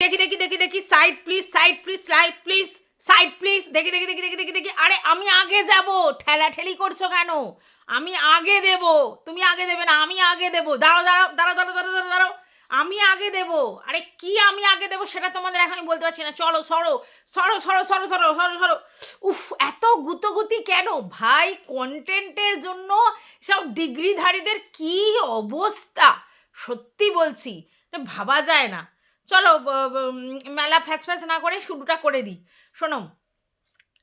দেখি দেখি দেখি দেখি, side please, side please, side please, side please, দেখি দেখি দেখি দেখি দেখি দেখি। আরে আমি আগে যাব, ঠেলাঠেলি করছো কেন? আমি আগে দেব, তুমি আগে দেবে না, আমি আগে দেব। দাঁড়াও দাঁড়াও দাঁড়াও দাঁড়াও দাঁড়াও দাঁড়াও দাঁড়াও, আমি আগে দেব। আরে কি আমি আগে দেব সেটা তোমাদের এখনই বলতে পারছি না। চলো সরো সরো সরো সরো সরো সরো সরো। উফ, এত গুতোগুতি কেন ভাই? কন্টেন্টের জন্য সব ডিগ্রিধারীদের কি অবস্থা, সত্যি বলছি, ভাবা যায় না। চলো মেলা ফ্যাচ ফ্যাচ না করে শুরুটা করে দিই। শোনো,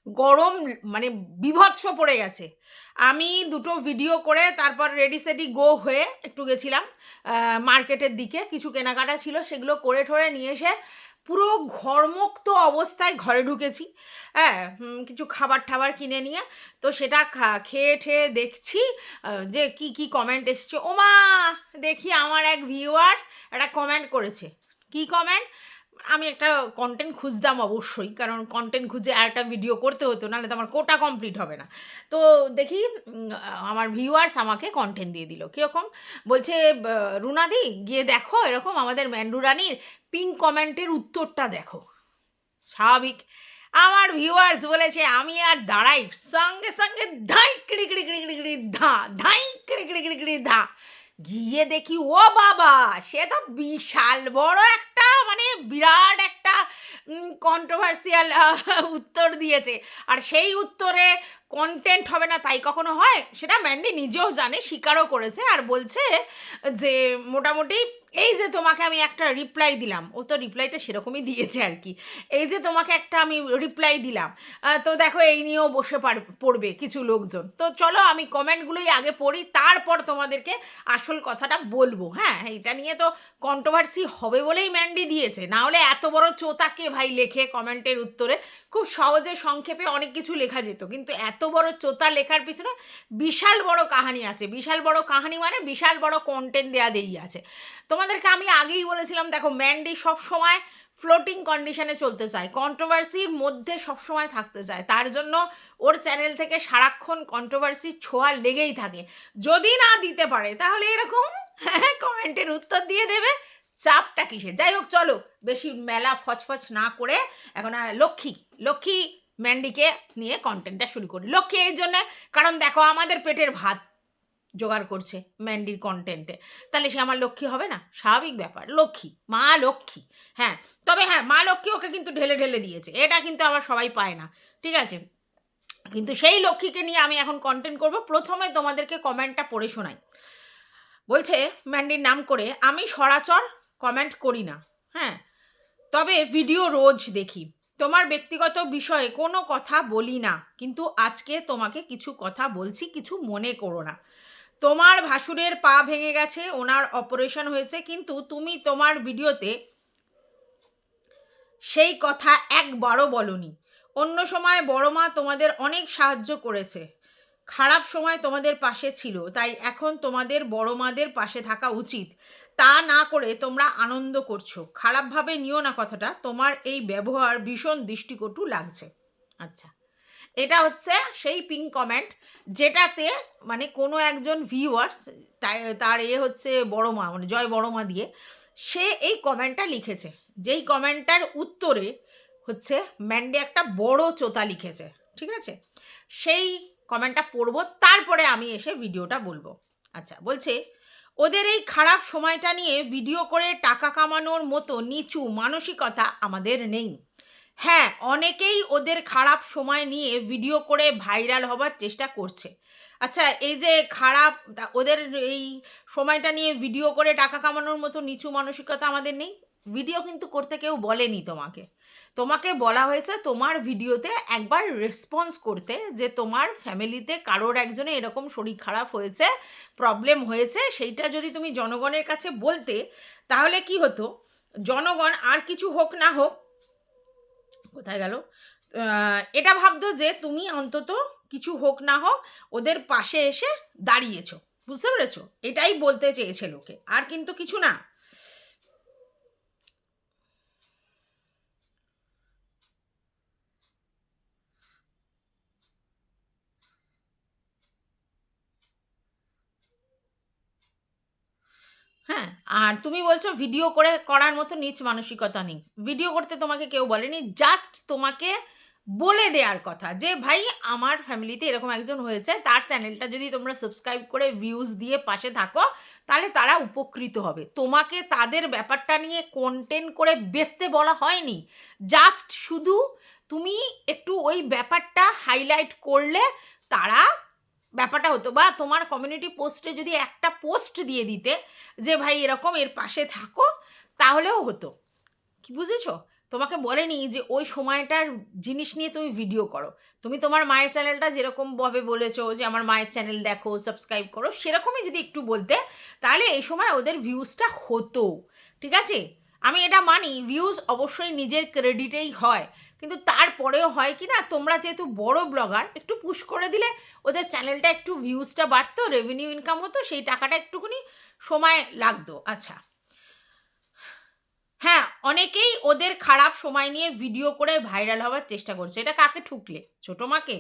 গরম মানে বিভৎস পড়ে গেছে। আমি দুটো ভিডিও করে তারপর রেডি সেডি গো হয়ে একটু গেছিলাম মার্কেটের দিকে, কিছু কেনাকাটা ছিল, সেগুলো করে ঠরে নিয়ে এসে পুরো ঘরমুক্ত অবস্থায় ঘরে ঢুকেছি। হ্যাঁ, কিছু খাবার টাবার কিনে নিয়ে তো সেটা খেয়ে ঠেয়ে দেখছি যে কি কি কমেন্ট এসছে। ওমা, দেখি আমার এক ভিউয়ার্স একটা কমেন্ট করেছে। কি কমেন্ট? আমি একটা কন্টেন্ট খুঁজতাম অবশ্যই, কারণ কন্টেন্ট খুঁজে আর একটা ভিডিও করতে হতো, নাহলে তো আমার কোটা কমপ্লিট হবে না। তো দেখি আমার ভিউয়ার্স আমাকে কন্টেন্ট দিয়ে দিল। কীরকম বলছে, রুনাদি গিয়ে দেখো এরকম আমাদের ম্যান্ডু রানীর পিন কমেন্টের উত্তরটা দেখো। স্বাভাবিক, আমার ভিউয়ার্স বলেছে আমি আর দাঁড়াই, সঙ্গে সঙ্গে ধাই কিড়ি কিড়ি কিড়ি কিড়ি কিড়ি ধা, ধাই কিড়ি কিড়ি কিড়ি কিড়ি ধা। গিয়ে দেখি ও বাবা, সে তো বিশাল বড় একটা মানে বিরাট একটা কন্ট্রোভার্সিয়াল উত্তর দিয়েছে। আর সেই উত্তরে কন্টেন্ট হবে না তাই কখনো হয়? সেটা ম্যান্ডি নিজেও জানে, স্বীকারও করেছে। আর বলছে যে মোটামুটি এই যে তোমাকে আমি একটা রিপ্লাই দিলাম, ও তো রিপ্লাইটা সেরকমই দিয়েছে আর কি, এই যে তোমাকে একটা আমি রিপ্লাই দিলাম, তো দেখো এই নিয়েও বসে পড়বে কিছু লোকজন। তো চলো আমি কমেন্টগুলোই আগে পড়ি, তারপর তোমাদেরকে আসল কথাটা বলবো। হ্যাঁ, এটা নিয়ে তো কন্ট্রোভার্সি হবে বলেই ম্যান্ডি দিয়েছে, না হলে এত বড় চোতাকে ভাই লেখে কমেন্টের উত্তরে? খুব সহজে সংক্ষেপে অনেক কিছু লেখা যেত, কিন্তু এত বড় চোতা লেখার পিছনে বিশাল বড় কাহানি আছে। বিশাল বড় কাহানি মানে বিশাল বড় কন্টেন্ট দেয়া দেই আছে। তোমাদেরকে আমি আগেই বলেছিলাম, দেখো ম্যান্ডি সব সময় ফ্লোটিং কন্ডিশনে চলতে চায়, কন্ট্রোভার্সির মধ্যে সবসময় থাকতে চায়। তার জন্য ওর চ্যানেল থেকে সারাক্ষণ কন্ট্রোভার্সির ছোঁয়া লেগেই থাকে। যদি না দিতে পারে তাহলে এরকম কমেন্টের উত্তর দিয়ে দেবে, চাপটা কিসে? যাই হোক, চলো বেশি মেলা ফচফচ না করে এখন লক্ষ্মী লক্ষ্মী ম্যান্ডিকে নিয়ে কন্টেন্টটা শুরু করি। লক্ষ্মী এই জন্যে কারণ দেখো আমাদের পেটের ভাত জোগাড় করছে ম্যান্ডির কন্টেন্টে, তাহলে সে আমার লক্ষ্মী হবে না? স্বাভাবিক ব্যাপার, লক্ষ্মী, মা লক্ষ্মী। হ্যাঁ, তবে হ্যাঁ, মা লক্ষ্মী ওকে কিন্তু ঢেলে ঢেলে দিয়েছে, এটা কিন্তু আবার সবাই পায় না, ঠিক আছে? কিন্তু সেই লক্ষ্মীকে নিয়ে আমি এখন কন্টেন্ট করব। প্রথমে তোমাদেরকে কমেন্টটা পড়ে শোনাই। বলছে ম্যান্ডির নাম করে, আমি সরাচর কমেন্ট করি না, হ্যাঁ, তবে ভিডিও রোজ দেখি। তোমার ব্যক্তিগত বিষয়ে কোনো কথা বলি না, কিন্তু আজকে তোমাকে কিছু কথা বলছি, কিছু মনে করো না। তোমার ভাসুরের পা ভেঙে গেছে, ওনার অপারেশন হয়েছে, কিন্তু তুমি তোমার ভিডিওতে সেই কথা একবারও বলনি। অন্য সময় বড় মা তোমাদের অনেক সাহায্য করেছে, খারাপ সময় তোমাদের পাশে ছিল, তাই এখন তোমাদের বড় মাদের পাশে থাকা উচিত। তা না করে তোমরা আনন্দ করছো। খারাপভাবে নিও না কথাটা, তোমার এই ব্যবহার ভীষণ দৃষ্টিকটু লাগছে। আচ্ছা, এটা হচ্ছে সেই পিন কমেন্ট যেটাতে মানে কোনো একজন ভিউয়ার্স, তার হচ্ছে বড় মা, মানে জয় বড় মা দিয়ে সে এই কমেন্টটা লিখেছে। যেই কমেন্টটার উত্তরে হচ্ছে ম্যান্ডি একটা বড় চোতা লিখেছে, ঠিক আছে? সেই কমেন্টটা পড়বো, তারপরে আমি এসে ভিডিওটা বলবো। আচ্ছা, বলছে ওদের এই খারাপ সময়টা নিয়ে ভিডিও করে টাকা কামানোর মতো নিচু মানসিকতা আমাদের নেই। হ্যাঁ, অনেকেই ওদের খারাপ সময় নিয়ে ভিডিও করে ভাইরাল হবার চেষ্টা করছে। আচ্ছা, এই যে খারাপ ওদের এই সময়টা নিয়ে ভিডিও করে টাকা কামানোর মতো নিচু মানসিকতা আমাদের নেই, ভিডিও কিন্তু করতে কেউ বলেনি তোমাকে। তোমাকে বলা হয়েছে তোমার ভিডিওতে একবার রেসপন্স করতে, যে তোমার ফ্যামিলিতে কারোর একজনে এরকম শরীর খারাপ হয়েছে, প্রবলেম হয়েছে, সেইটা যদি তুমি জনগণের কাছে বলতে, তাহলে কি হতো, জনগণ আর কিছু হোক না হোক, কোথায় গেল, এটা ভাবতো যে তুমি অন্তত কিছু হোক না হোক ওদের পাশে এসে দাঁড়িয়েছো। বুঝতে পেরেছো? এটাই বলতে চেয়েছে লোকে, আর কিন্তু কিছু না। হ্যাঁ, আর তুমি বলছো ভিডিও করে করার মতো নিচ মানসিকতা নেই। ভিডিও করতে তোমাকে কেউ বলেনি, জাস্ট তোমাকে বলে দেওয়ার কথা যে ভাই আমার ফ্যামিলিতে এরকম একজন হয়েছে, তার চ্যানেলটা যদি তোমরা সাবস্ক্রাইব করে ভিউজ দিয়ে পাশে থাকো তাহলে তারা উপকৃত হবে। তোমাকে তাদের ব্যাপারটা নিয়ে কন্টেন্ট করে বেচতে বলা হয়নি, জাস্ট শুধু তুমি একটু ওই ব্যাপারটা হাইলাইট করলে তারা ব্যাপারটা হতো। বা তোমার কমিউনিটি পোস্টে যদি একটা পোস্ট দিয়ে দিতে যে ভাই এরকম এর পাশে থাকো, তাহলেও হতো। কি বুঝেছো? তোমাকে বলেনি যে ওই সময়টার জিনিস নিয়ে তুমি ভিডিও করো। তুমি তোমার মায়ের চ্যানেলটা যেরকমভাবে বলেছো যে আমার মায়ের চ্যানেল দেখো, সাবস্ক্রাইব করো, সেরকমই যদি একটু বলতে তাহলে এই সময় ওদের ভিউজটা হতো। ঠিক আছে, আমি এটা মানি, ভিউজ অবশ্যই নিজের ক্রেডিটেই হয়, কিন্তু তারপরেও হয় কি না, তোমরা যেহেতু বড় ব্লগার একটু পুশ করে দিলে ওদের চ্যানেলটা একটু ভিউজটা বাড়তো, রেভিনিউ ইনকাম হতো, সেই টাকাটা একটুখানি সময় লাগতো। আচ্ছা, হ্যাঁ, অনেকেই ওদের খারাপ সময় নিয়ে ভিডিও করে ভাইরাল হওয়ার চেষ্টা করছে। এটা কাকে ঠুকলে? ছোটো মাকে?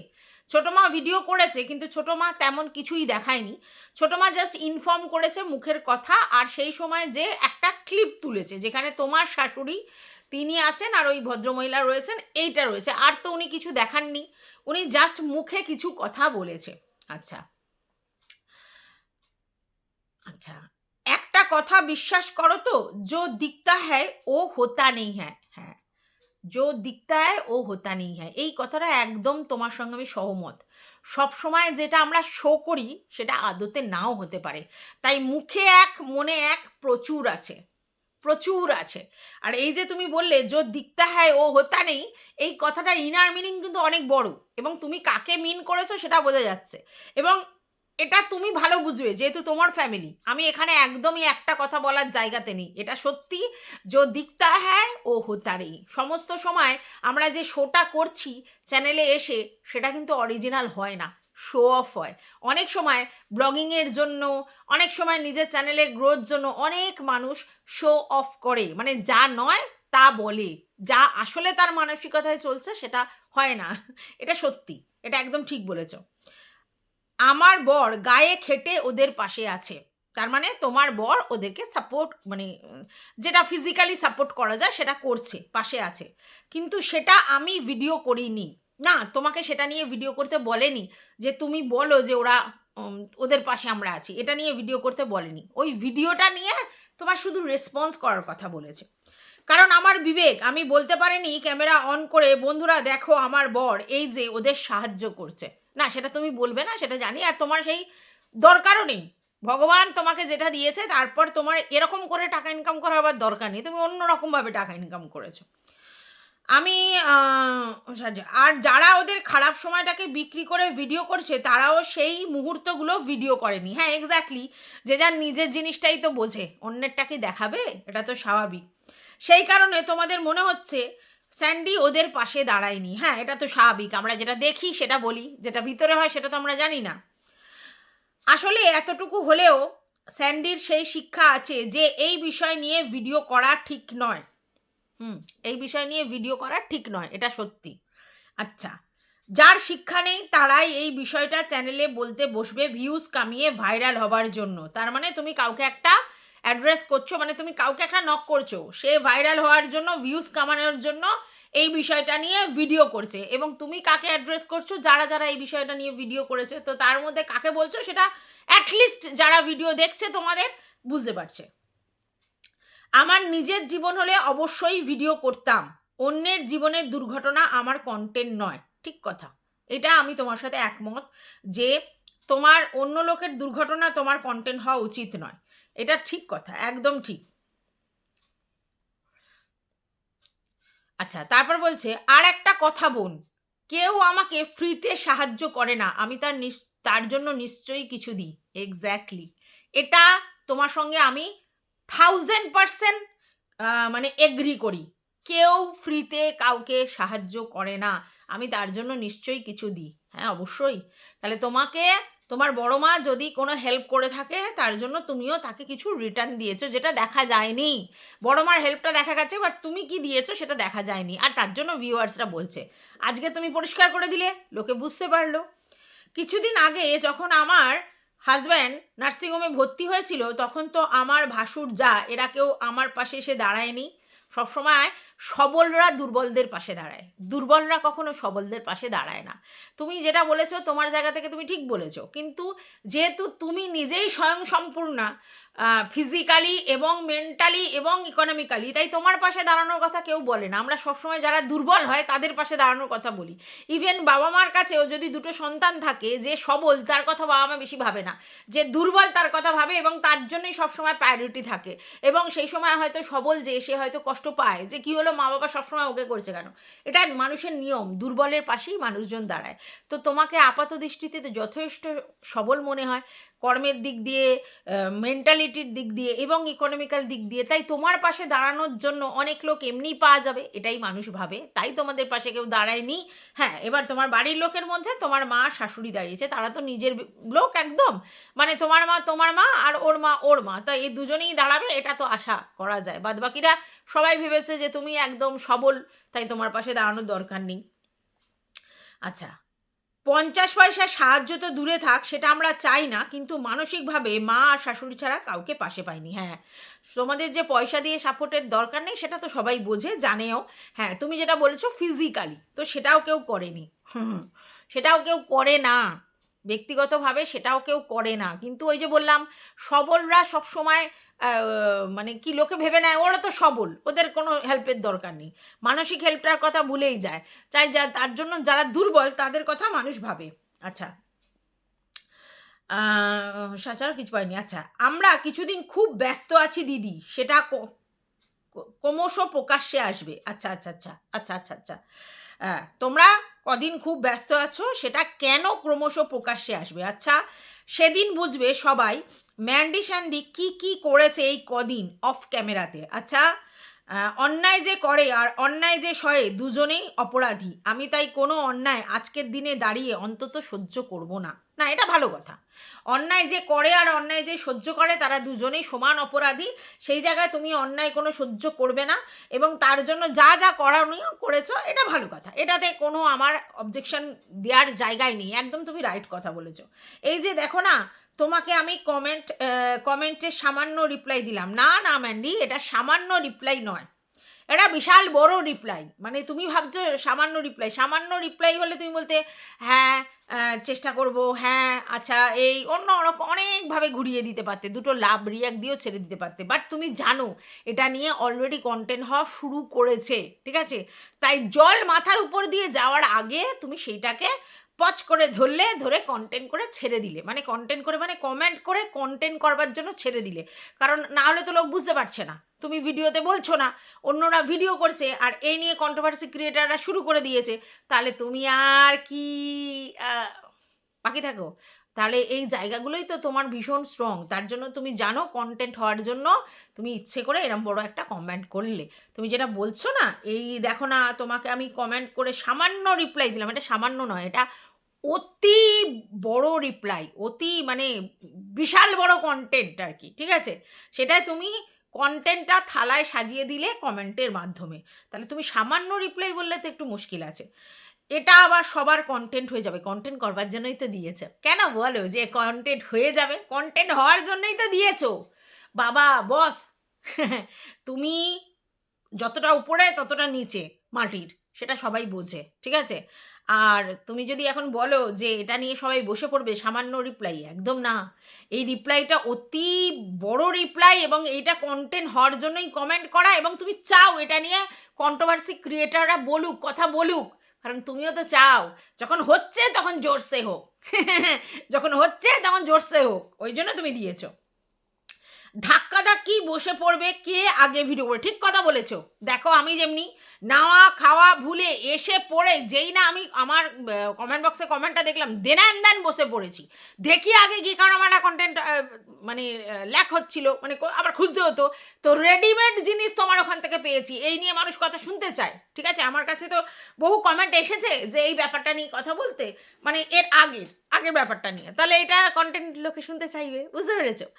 ছোটো মা ভিডিও করেছে কিন্তু ছোটো মা তেমন কিছুই দেখায়নি। ছোটো মা জাস্ট ইনফর্ম করেছে মুখের কথা, আর সেই সময় যে একটা ক্লিপ তুলেছে যেখানে তোমার শাশুড়ি তিনি আছেন আর ওই ভদ্রমহিলা রয়েছেন, এইটা রয়েছে, আর তো উনি কিছু দেখাননি, উনি জাস্ট মুখে কিছু কথা বলেছে। আচ্ছা আচ্ছা, একটা কথা বিশ্বাস করো তো, जो दिखता है वो होता नहीं है। হ্যাঁ, जो दिखता है वो होता नहीं है, এই কথাটা একদম তোমার সঙ্গে আমি সহমত। সব সময় যেটা আমরা শো করি সেটা আদতে নাও হতে পারে, তাই মুখে এক মনে এক প্রচুর আছে, প্রচুর আছে। আর এই যে তুমি বললে जो दिखता है वो होता नहीं, এই কথাটার ইনার মিনিং কিন্তু অনেক বড়, এবং তুমি কাকে মিন করেছো সেটা বোঝা যাচ্ছে, এবং এটা তুমি ভালো বুঝবে যেহেতু তোমার ফ্যামিলি। আমি এখানে একদমই একটা কথা বলার জায়গাতে নেই, এটা সত্যি। जो दिखता है वो होता नहीं, সমস্ত সময় আমরা যে শোটা করছি চ্যানেলে এসে সেটা কিন্তু অরিজিনাল হয় না, শো অফ হয়। অনেক সময় ব্লগিংয়ের জন্য, অনেক সময় নিজের চ্যানেলের গ্রোথ জন্য অনেক মানুষ শো অফ করে, মানে যা নয় তা বলে, যা আসলে তার মানসিকতায় চলছে সেটা হয় না। এটা সত্যি, এটা একদম ঠিক বলেছো। আমার বর গায়ে খেটে ওদের পাশে আছে, তার মানে তোমার বর ওদেরকে সাপোর্ট, মানে যেটা ফিজিক্যালি সাপোর্ট করা যায় সেটা করছে, পাশে আছে, কিন্তু সেটা আমি ভিডিও করিনি। না, তোমাকে সেটা নিয়ে ভিডিও করতে বলেনি, যে তুমি বলো যে ওরা ওদের পাশে আমরা আছি, এটা নিয়ে ভিডিও করতে বলেনি। ওই ভিডিওটা নিয়ে তোমার শুধু রেসপন্স করার কথা বলেছে। কারণ আমার বিবেক, আমি বলতে পারিনি ক্যামেরা অন করে বন্ধুরা দেখো আমার বর এই যে ওদের সাহায্য করছে, না সেটা তুমি বলবে না, সেটা জানি, আর তোমার সেই দরকারও নেই। ভগবান তোমাকে যেটা দিয়েছে তারপর তোমার এরকম করে টাকা ইনকাম করার আবার দরকার নেই, তুমি অন্য রকমভাবে টাকা ইনকাম করেছো। আমি আর যারা ওদের খারাপ সময়টাকে বিক্রি করে ভিডিও করছে তারাও সেই মুহূর্তগুলো ভিডিও করেনি। হ্যাঁ, এক্স্যাক্টলি, যে যার নিজের জিনিসটাই তো বোঝে, অন্যেরটাকে দেখাবে, এটা তো স্বাভাবিক। সেই কারণে তোমাদের মনে হচ্ছে স্যান্ডি ওদের পাশে দাঁড়ায়নি। হ্যাঁ, এটা তো স্বাভাবিক, আমরা যেটা দেখি সেটা বলি, যেটা ভিতরে হয় সেটা তো আমরা জানি না। আসলে এতটুকু হলেও স্যান্ডির সেই শিক্ষা আছে যে এই বিষয় নিয়ে ভিডিও করা ঠিক নয়। এই বিষয় নিয়ে ভিডিও করা ঠিক নয়, এটা সত্যি। আচ্ছা, যার শিক্ষা নেই তারাই এই বিষয়টা চ্যানেলে বলতে বসবে ভিউজ কামিয়ে ভাইরাল হবার জন্য। তার মানে তুমি কাউকে একটা অ্যাড্রেস করছো, মানে তুমি কাউকে একটা নক করছো, সে ভাইরাল হওয়ার জন্য, ভিউজ কামানোর জন্য এই বিষয়টা নিয়ে ভিডিও করছে, এবং তুমি কাকে অ্যাড্রেস করছো? যারা যারা এই বিষয়টা নিয়ে ভিডিও করেছে, তো তার মধ্যে কাকে বলছো সেটা অ্যাটলিস্ট যারা ভিডিও দেখছে তোমাদের বুঝতে পারছে। আমার নিজের জীবন হলে অবশ্যই ভিডিও করতাম, অন্যের জীবনের দুর্ঘটনা আমার কন্টেন্ট নয়। ঠিক কথা, এটা আমি তোমার সাথে একমত যে তোমার অন্য লোকের দুর্ঘটনা তোমার কন্টেন্ট হওয়া উচিত নয়, এটা ঠিক কথা, একদম ঠিক। আচ্ছা, তারপর বলছে আর একটা কথা বোন, কেউ আমাকে ফ্রিতে সাহায্য করে না, আমি তার জন্য নিশ্চয়ই কিছু দিই। এক্স্যাক্টলি, এটা তোমার সঙ্গে আমি 1000% মানে এগ্রি করি। কেউ ফ্রিতে কাউকে সাহায্য করে না, আমি তার জন্য নিশ্চয়ই কিছু দিই। হ্যাঁ, অবশ্যই। তাহলে তোমাকে তোমার বড় মা যদি কোনো হেল্প করে থাকে তার জন্য তুমিও তাকে কিছু রিটার্ন দিয়েছো, যেটা দেখা যায়নি। বড় মার হেল্পটা দেখা গেছে, বাট তুমি কি দিয়েছো সেটা দেখা যায়নি, আর তার জন্য ভিউয়ার্সরা বলছে। আজকে তুমি পরিষ্কার করে দিলে, লোকে বুঝতে পারলো। কিছুদিন আগে যখন আমার হাজব্যান্ড নার্সিংহোমে ভর্তি হয়েছিল তখন তো আমার ভাসুর যা এরা কেউ আমার পাশে এসে দাঁড়ায়নি। সবসময় সবলরা দুর্বলদের পাশে দাঁড়ায়, দুর্বলরা কখনো সবলদের পাশে দাঁড়ায় না। তুমি যেটা বলেছো তোমার জায়গা থেকে তুমি ঠিক বলেছো, কিন্তু যেহেতু তুমি নিজেই স্বয়ংসম্পূর্ণা ফিজিক্যালি এবং মেন্টালি এবং ইকোনমিক্যালি, তাই তোমার পাশে দাঁড়ানোর কথা কেউ বলে না। আমরা সবসময় যারা দুর্বল হয় তাদের পাশে দাঁড়ানোর কথা বলি। ইভেন বাবা মার কাছেও যদি দুটো সন্তান থাকে, যে সবল তার কথা বাবা মা বেশি ভাবে না, যে দুর্বল তার কথা ভাবে এবং তার জন্যই সবসময় প্রায়োরিটি থাকে। এবং সেই সময় হয়তো সবল যে সে হয়তো কষ্ট পায় যে কী হলো, মা বাবা সবসময় ওকে করছে কেন। এটা মানুষের নিয়ম, দুর্বলের পাশেই মানুষজন দাঁড়ায়। তো তোমাকে আপাত দৃষ্টিতে তো যথেষ্ট সবল মনে হয়, কর্মের দিক দিয়ে, মেন্টালিটির দিক দিয়ে এবং ইকোনমিক্যাল দিক দিয়ে। তাই তোমার পাশে দাঁড়ানোর জন্য অনেক লোক এমনিই পাওয়া যাবে, এটাই মানুষ ভাবে, তাই তোমাদের পাশে কেউ দাঁড়ায়নি। হ্যাঁ, এবার তোমার বাড়ির লোকের মধ্যে তোমার মা শাশুড়ি দাঁড়িয়েছে, তারা তো নিজের লোক একদম, মানে তোমার মা আর ওর মা, তাই এই দুজনেই দাঁড়াবে, এটা তো আশা করা যায়। বাদবাকিরা সবাই ভেবেছে যে তুমি একদম সবল, তাই তোমার পাশে দাঁড়ানোর দরকার নেই। আচ্ছা, 50 পয়সা সাহায্য তো দূরে থাক, সেটা আমরা চাই না, কিন্তু মানসিকভাবে মা আর শাশুড়ি ছাড়া কাউকে পাশে পাইনি। হ্যাঁ, তোমাদের যে পয়সা দিয়ে সাপোর্টের দরকার নেই সেটা তো সবাই বোঝে, জানেও। হ্যাঁ, তুমি যেটা বলেছো ফিজিক্যালি, তো সেটাও কেউ করেনি, সেটাও কেউ করে না ব্যক্তিগতভাবে, সেটাও কেউ করে না। কিন্তু ওই যে বললাম, সবলরা সবসময় মানে কি লোকে ভেবে নেয় ওরা তো সবল, ওদের কোনো হেল্পের দরকার নেই, মানসিক হেল্পটার কথা ভুলেই যায়। চাই যা তার জন্য যারা দুর্বল তাদের কথা মানুষ ভাবে। আচ্ছা, সাচারও কিছু পাইনি। আচ্ছা, আমরা কিছুদিন খুব ব্যস্ত আছি দিদি, সেটা ক্রমশ প্রকাশ্যে আসবে। আচ্ছা আচ্ছা আচ্ছা আচ্ছা আচ্ছা আচ্ছা, তোমরা কদিন খুব ব্যস্ত আছো, সেটা কেন ক্রমশ প্রকাশ্যে আসবে? আচ্ছা, সেদিন বুঝবে সবাই ম্যান্ডি স্যান্ডি কি করেছে এই কদিন অফ ক্যামেরাতে। আচ্ছা, অন্যায় যে করে আর অন্যায় যে সয়ে দুজনেই অপরাধী। আমি তাই কোনো অন্যায় আজকের দিনে দাঁড়িয়ে অন্তত সহ্য করব না। না, এটা ভালো কথা। অন্যায় যে করে আর অন্যায় যে সহ্য করে তারা দুজনেই সমান অপরাধী। সেই জায়গায় তুমি অন্যায় কোনো সহ্য করবে না এবং তার জন্য যা যা করণীয় করেছো, এটা ভালো কথা, এটাতে কোনো আমার অবজেকশন দেওয়ার জায়গায় নেই, একদম তুমি রাইট কথা বলেছো। এই যে দেখো না, তোমাকে আমি কমেন্টে সামান্য রিপ্লাই দিলাম, না না ম্যান্ডি, এটা সামান্য রিপ্লাই নয়, এটা বিশাল বড় রিপ্লাই। মানে তুমি ভাবছো সামান্য রিপ্লাই হলে তুমি বলতে হ্যাঁ চেষ্টা করব, হ্যাঁ আচ্ছা, এই অন্য রকম অনেকভাবে ঘুরিয়ে দিতে পারতে, দুটো লাভ রিয়াক্ট দিয়েও ছেড়ে দিতে পারতে। বাট তুমি জানো এটা নিয়ে অলরেডি কন্টেন্ট হওয়া শুরু করেছে, ঠিক আছে? তাই জল মাথার উপর দিয়ে যাওয়ার আগে তুমি সেইটাকে পচ করে ধরে কন্টেন্ট করে ছেড়ে দিলে, মানে কন্টেন্ট করে মানে কমেন্ট করে কন্টেন্ট করবার জন্য ছেড়ে দিলে। কারণ না হলে তো লোক বুঝতে পারছে না, তুমি ভিডিওতে বলছো না, অন্যরা ভিডিও করছে, আর এই নিয়ে কন্ট্রোভার্সি ক্রিয়েটাররা শুরু করে দিয়েছে, তাহলে তুমি আর কি বাকি থাকো? তাহলে এই জায়গাগুলোই তো তোমার ভীষণ স্ট্রং, তার জন্য তুমি জানো কন্টেন্ট হওয়ার জন্য তুমি ইচ্ছে করে এরম বড় একটা কমেন্ট করলে। তুমি যেটা বলছো না, এই দেখো না, তোমাকে আমি কমেন্ট করে সামান্য রিপ্লাই দিলাম, এটা সামান্য নয়, এটা অতি বড় রিপ্লাই, অতি মানে বিশাল বড় কন্টেন্ট আর কি, ঠিক আছে? সেটাই তুমি কন্টেন্টটা থালায় সাজিয়ে দিলে কমেন্টের মাধ্যমে, তাহলে তুমি সামান্য রিপ্লাই বললে তো একটু মুশকিল আছে। এটা আবার সবার কন্টেন্ট হয়ে যাবে, কন্টেন্ট করবার জন্যই তো দিয়েছে। কেন বলো যে কন্টেন্ট হয়ে যাবে? কন্টেন্ট হওয়ার জন্যই তো দিয়েছো বাবা বস। তুমি যতটা উপরে ততটা নিচে মাটির, সেটা সবাই বোঝে, ঠিক আছে? আর তুমি যদি এখন বলো যে এটা নিয়ে সবাই বসে পড়বে সামান্য রিপ্লাই, একদম না। এই রিপ্লাইটা অতি বড় রিপ্লাই এবং এইটা কন্টেন্ট হওয়ার জন্যই কমেন্ট করা, এবং তুমি চাও এটা নিয়ে কন্ট্রোভার্সি ক্রিয়েটাররা বলুক, কথা বলুক, কারণ তুমিও তো চাও যখন হচ্ছে তখন জোরসে হোক। যখন হচ্ছে তখন জোরসে হোক, ওই জন্য তুমি দিয়েছো। ধাক্কাধাক্কি বসে পড়বে কে আগে ভিডিও করে, ঠিক কথা বলেছো। দেখো আমি যেমনি নাওয়া খাওয়া ভুলে এসে পড়ে, যেই না আমি আমার কমেন্ট বক্সে কমেন্টটা দেখলাম, দেন বসে পড়েছি, দেখি আগে গিয়ে, কারণ আমার কন্টেন্ট মানে ল্যাক হচ্ছিল, মানে আবার খুঁজতে হতো, তো রেডিমেড জিনিস তোমার ওখান থেকে পেয়েছি, এই নিয়ে মানুষ কথা শুনতে চায়, ঠিক আছে? আমার কাছে তো বহু কমেন্ট এসেছে যে এই ব্যাপারটা নিয়ে কথা বলতে, মানে এর আগের ব্যাপারটা নিয়ে, তাহলে এটা কন্টেন্ট লোকে শুনতে চাইবে, বুঝতে পেরেছো?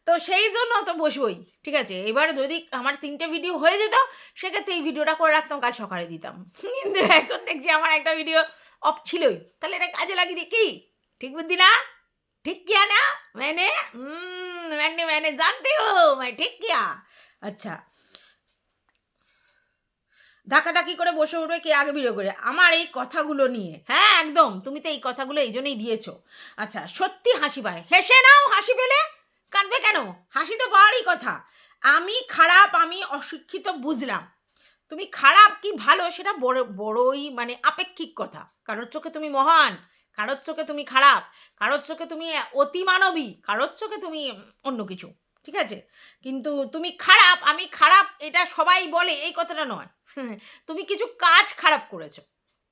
তো সেই জন্য তো বসবই, ঠিক আছে? এবার যদি আমার 3টে ভিডিও হয়ে যেত, সেক্ষেত্রে এই ভিডিওটা করে রাখতাম, কাল সকালে দিতাম। কিন্তু এখন দেখছি আমার একটা ভিডিও অফ ছিলই, তাহলে এটা কাজে লাগিয়ে দিই কি? ঠিক বুদ্ধি না? ठीक किया ना मैंने जानती हो मैं ঠিক কিয়া আচ্ছা ধাক্কাধাক্কি করে বসে উঠবে কে আগে ভিডিও করে আমার এই কথাগুলো নিয়ে। হ্যাঁ একদম, তুমি তো এই কথাগুলো এই জন্যই দিয়েছো। আচ্ছা সত্যি হাসি পায়, হেসে নাও, হাসি পেলে কাঁদবে কেন? হাসি তো পাওয়ারই কথা। আমি খারাপ, আমি অশিক্ষিত বুঝলাম, তুমি খারাপ কি ভালো সেটা বড়ই মানে আপেক্ষিক কথা। কারোর চোখে তুমি মহান, কারোর চোখে তুমি খারাপ, কারোর চোখে তুমি অতিমানবী, কারোর চোখে তুমি অন্য কিছু, ঠিক আছে? কিন্তু তুমি খারাপ, আমি খারাপ এটা সবাই বলে এই কথাটা নয়। তুমি কিছু কাজ খারাপ করেছো,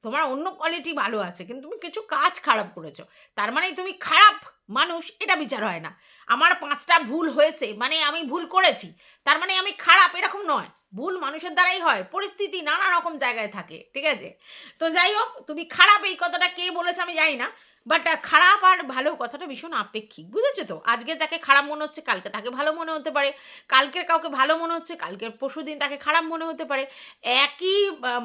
তোমার অন্য কোয়ালিটি ভালো আছে কিন্তু তুমি কিছু কাজ খারাপ করেছো, তার মানে তুমি খারাপ মানুষ এটা বিচার হয় না। আমার 5টা ভুল হয়েছে মানে আমি ভুল করেছি, তার মানে আমি খারাপ এরকম নয়। ভুল মানুষের দ্বারাই হয়, পরিস্থিতি নানা রকম জায়গায় থাকে, ঠিক আছে? তো যাই হোক, তুমি খারাপ এই কথাটা কে বলেছে আমি জানি না, বাট খারাপ আর ভালো কথাটা ভীষণ আপেক্ষিক, বুঝেছো তো? আজকে যাকে খারাপ মনে হচ্ছে কালকে তাকে ভালো মনে হতে পারে, কালকের কাউকে ভালো মনে হচ্ছে কালকের পরশুদিন তাকে খারাপ মনে হতে পারে। একই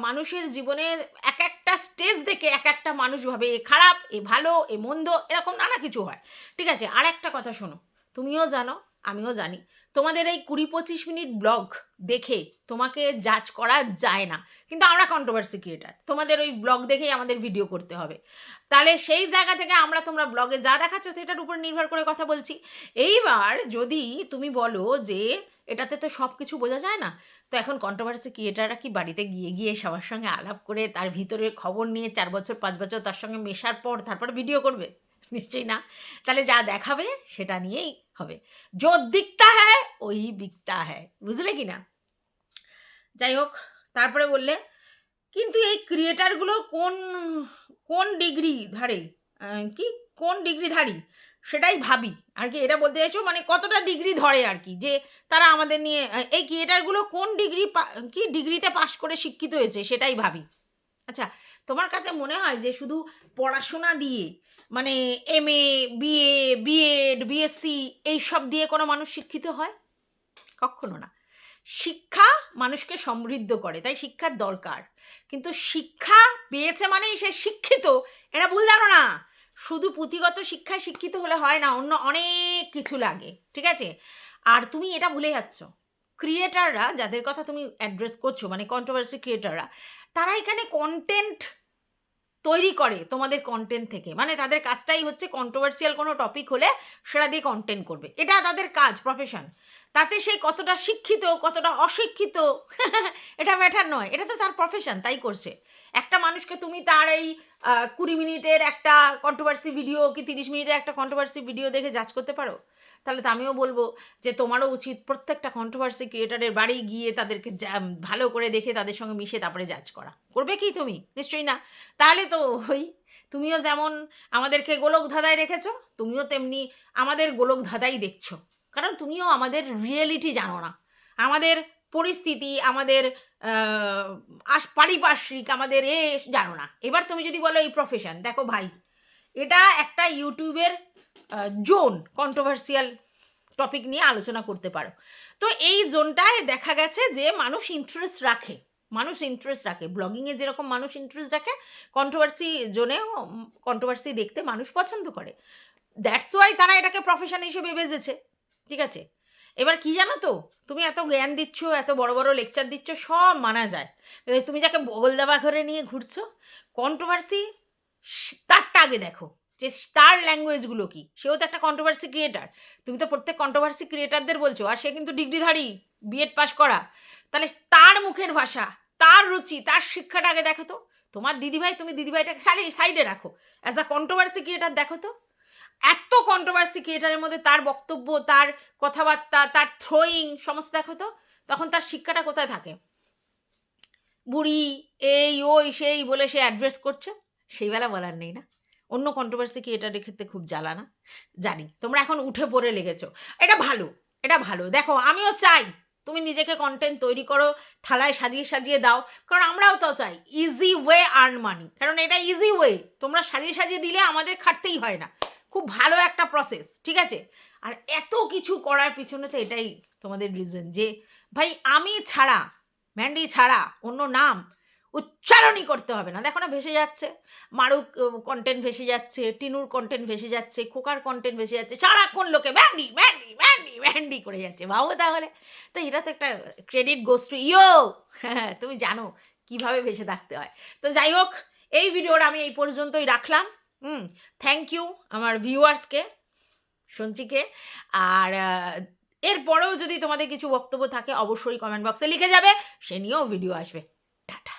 মানুষের জীবনের এক একটা স্টেজ দেখে এক একটা মানুষ ভাবে এ খারাপ, এ ভালো, এ মন্দ, এরকম নানা কিছু হয়, ঠিক আছে? আর একটা কথা শোনো, তুমিও জানো আমিও জানি, তোমাদের এই 20-25 মিনিট ব্লগ দেখে তোমাকে জাজ করা যায় না, কিন্তু আমরা কন্ট্রোভার্সি ক্রিয়েটার, তোমাদের ওই ব্লগ দেখেই আমাদের ভিডিও করতে হবে। তাহলে সেই জায়গা থেকে আমরা তোমরা ব্লগে যা দেখাচ্ছ সেটার উপর নির্ভর করে কথা বলছি। এইবার যদি তুমি বলো যে এটাতে তো সব কিছু বোঝা যায় না, তো এখন কন্ট্রোভার্সি ক্রিয়েটাররা কি বাড়িতে গিয়ে গিয়ে সবার সঙ্গে আলাপ করে তার ভিতরের খবর নিয়ে 4 বছর 5 বছর তার সঙ্গে মেশার পর তারপর ভিডিও করবে? নিশ্চয়ই না। তাহলে যা দেখাবে সেটা নিয়েই হবে, जो दिखता है वही बिकता है, বুঝলে কি না? যাই হোক, তারপরে বললে কিন্তু এই ক্রিয়েটারগুলো কোন কোন ডিগ্রি ধারে, কি কোন ডিগ্রিধারী সেটাই ভাবি আর কি, এটা বলতে চাইছো মানে কতটা ডিগ্রি ধরে আর কি, যে তারা আমাদের নিয়ে এই ক্রিয়েটারগুলো কোন ডিগ্রি কি ডিগ্রিতে পাশ করে শিক্ষিত হয়েছে সেটাই ভাবি। আচ্ছা, তোমার কাছে মনে হয় যে শুধু পড়াশোনা দিয়ে মানে এমএ, বিএ, বিএড, বিএসসি এইসব দিয়ে কোনো মানুষ শিক্ষিত হয়? কখনো না। শিক্ষা মানুষকে সমৃদ্ধ করে, তাই শিক্ষার দরকার, কিন্তু শিক্ষা পেয়েছে মানেই সে শিক্ষিত, এটা ভুল ধারণা। শুধু পুঁথিগত শিক্ষায় শিক্ষিত হলে হয় না, অন্য অনেক কিছু লাগে, ঠিক আছে? আর তুমি এটা ভুলে যাচ্ছ, ক্রিয়েটাররা যাদের কথা তুমি অ্যাড্রেস করছো মানে কন্ট্রোভার্সি ক্রিয়েটাররা, তারা এখানে কন্টেন্ট তৈরি করে তোমাদের কন্টেন্ট থেকে, মানে তাদের কাজটাই হচ্ছে কন্ট্রোভার্সিয়াল কোনো টপিক হলে সেটা দিয়ে কন্টেন্ট করবে, এটা তাদের কাজ, প্রফেশন। তাতে সে কতটা শিক্ষিত কতটা অশিক্ষিত এটা ম্যাটার নয়, এটা তো তার প্রফেশন, তাই করছে। একটা মানুষকে তুমি তার এই 20 মিনিটের একটা কন্ট্রোভার্সি ভিডিও কি 30 মিনিটের একটা কন্ট্রোভার্সি ভিডিও দেখে জাজ করতে পারো? তাহলে তো আমিও বলবো যে তোমারও উচিত প্রত্যেকটা কন্ট্রোভার্সি ক্রিয়েটারের বাড়ি গিয়ে তাদেরকে ভালো করে দেখে তাদের সঙ্গে মিশে তারপরে জাজ করা। করবে কি তুমি? নিশ্চয়ই না। তাহলে তো ওই তুমিও যেমন আমাদেরকে গোলক ধাঁধায় রেখেছো, তুমিও তেমনি আমাদের গোলক ধাঁধাই দেখছো, কারণ তুমিও আমাদের রিয়েলিটি জানো না, আমাদের পরিস্থিতি, আমাদের পারিপার্শ্বিক, আমাদের জানো না। এবার তুমি যদি বলো এই প্রফেশন, দেখো ভাই, এটা একটা ইউটিউবের জোন, কন্ট্রোভার্সিয়াল টপিক নিয়ে আলোচনা করতে পারো। তো এই জোনটায় দেখা গেছে যে মানুষ ইন্টারেস্ট রাখে, ব্লগিংয়ে যেরকম মানুষ ইন্টারেস্ট রাখে, কন্ট্রোভার্সি জোনেও কন্ট্রোভার্সি দেখতে মানুষ পছন্দ করে। দ্যাটস ওয়াই তারা এটাকে প্রফেশন হিসেবে বেজেছে, ঠিক আছে? এবার কি জানো তো, তুমি এত জ্ঞান দিচ্ছ, এত বড় বড় লেকচার দিচ্ছ, সব মানা যায়, তুমি যাকে বগল দাবা ঘরে নিয়ে ঘুরছো, কন্ট্রোভার্সি তারটা আগে দেখো যে তার ল্যাঙ্গুয়েজগুলো কি, সেও তো একটা কন্ট্রোভার্সি ক্রিয়েটার। তুমি তো প্রত্যেক কন্ট্রোভার্সি ক্রিয়েটারদের বলছো, আর সে কিন্তু ডিগ্রিধারী, বিএড পাস করা। তাহলে তার মুখের ভাষা, তার রুচি, তার শিক্ষাটা আগে দেখো তো। তোমার দিদিভাই, তুমি দিদিভাইটাকে সাইডে রাখো, অ্যাজ আ কন্ট্রোভার্সি ক্রিয়েটার দেখো তো। এত কন্ট্রোভার্সি ক্রিয়েটারের মধ্যে তার বক্তব্য, তার কথাবার্তা, তার থ্রোয়িং সমস্ত দেখো তো, তখন তার শিক্ষাটা কোথায় থাকে? বুড়ি এই ওই সেই বলে সে অ্যাড্রেস করছে, সেই বেলা বলার নেই না? অন্য কন্ট্রোভার্সি ক্রিয়েটারের ক্ষেত্রে খুব জ্বালানা, জানি তোমরা এখন উঠে পড়ে লেগেছো। এটা ভালো, এটা ভালো। দেখো আমিও চাই তুমি নিজেকে কন্টেন্ট তৈরি করো, থালায় সাজিয়ে সাজিয়ে দাও, কারণ আমরাও তো চাই ইজি ওয়ে আর্ন মানি, কারণ এটা ইজি ওয়ে, তোমরা সাজিয়ে সাজিয়ে দিলে আমাদের খাটতেই হয় না, খুব ভালো একটা প্রসেস, ঠিক আছে? আর এত কিছু করার পিছনে তো এটাই তোমাদের রিজন যে ভাই আমি ছাড়া, ম্যান্ডি ছাড়া অন্য নাম উচ্চারণই করতে হবে না। দেখো না ভেসে যাচ্ছে, মারুক কন্টেন্ট ভেসে যাচ্ছে, টিনুর কন্টেন্ট ভেসে যাচ্ছে, খোকার কন্টেন্ট ভেসে যাচ্ছে, সারাক্ষণ লোকে ম্যান্ডি ম্যান্ডি ম্যান্ডি ম্যান্ডি করে যাচ্ছে। ভাবো তাহলে, তো এটা তো একটা ক্রেডিট গোস টু ইউ। হ্যাঁ, তুমি জানো কিভাবে বেঁচে থাকতে হয়। তো যাই হোক, এই ভিডিওটা আমি এই পর্যন্তই রাখলাম। থ্যাংক ইউ আমার ভিউয়ার্সকে, সঞ্চিকে। আর এরপরেও যদি তোমাদের কিছু বক্তব্য থাকে অবশ্যই কমেন্ট বক্সে লিখে যাবে, সে নিয়েও ভিডিও আসবে। টাটা।